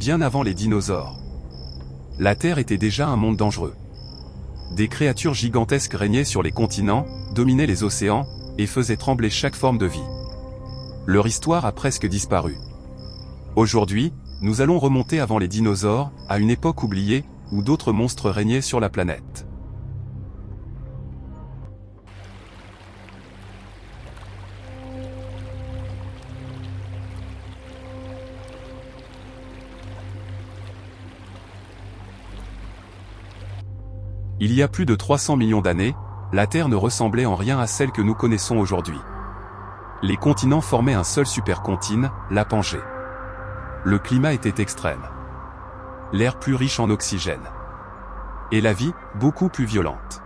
bien avant les dinosaures. La Terre était déjà un monde dangereux. Des créatures gigantesques régnaient sur les continents, dominaient les océans, et faisaient trembler chaque forme de vie. Leur histoire a presque disparu. Aujourd'hui, nous allons remonter avant les dinosaures, à une époque oubliée, où d'autres monstres régnaient sur la planète. Il y a plus de 300 millions d'années, la Terre ne ressemblait en rien à celle que nous connaissons aujourd'hui. Les continents formaient un seul supercontinent, la Pangée. Le climat était extrême. L'air plus riche en oxygène. Et la vie, beaucoup plus violente.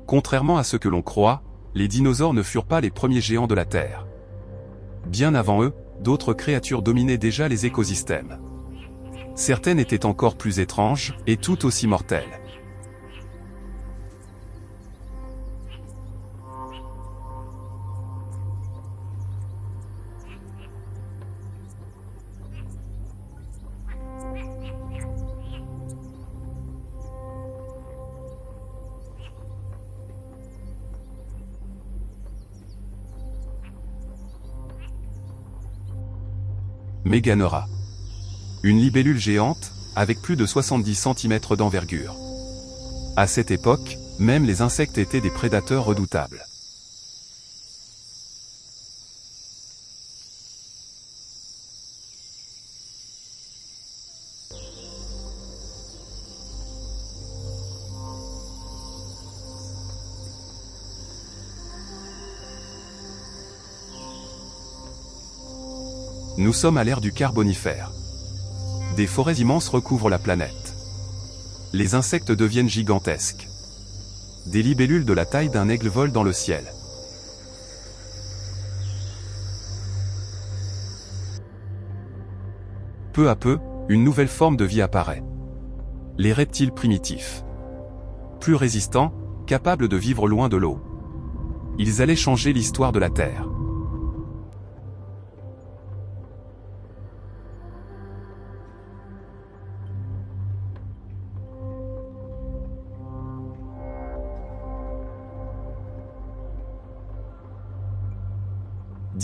Contrairement à ce que l'on croit, les dinosaures ne furent pas les premiers géants de la Terre. Bien avant eux, d'autres créatures dominaient déjà les écosystèmes. Certaines étaient encore plus étranges, et tout aussi mortelles. Méganeura. Une libellule géante, avec plus de 70 cm d'envergure. À cette époque, même les insectes étaient des prédateurs redoutables. Nous sommes à l'ère du Carbonifère. Des forêts immenses recouvrent la planète. Les insectes deviennent gigantesques. Des libellules de la taille d'un aigle volent dans le ciel. Peu à peu, une nouvelle forme de vie apparaît. Les reptiles primitifs. Plus résistants, capables de vivre loin de l'eau. Ils allaient changer l'histoire de la Terre.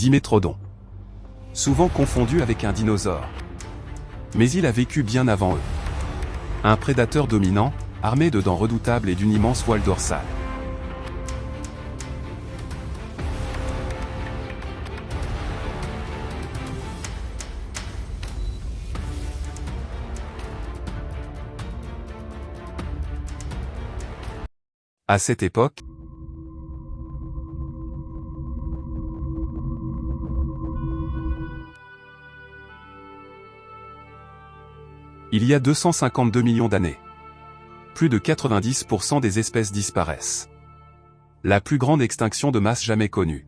Dimétrodon. Souvent confondu avec un dinosaure. Mais il a vécu bien avant eux. Un prédateur dominant, armé de dents redoutables et d'une immense voile dorsale. À cette époque, il y a 252 millions d'années. Plus de 90% des espèces disparaissent. La plus grande extinction de masse jamais connue.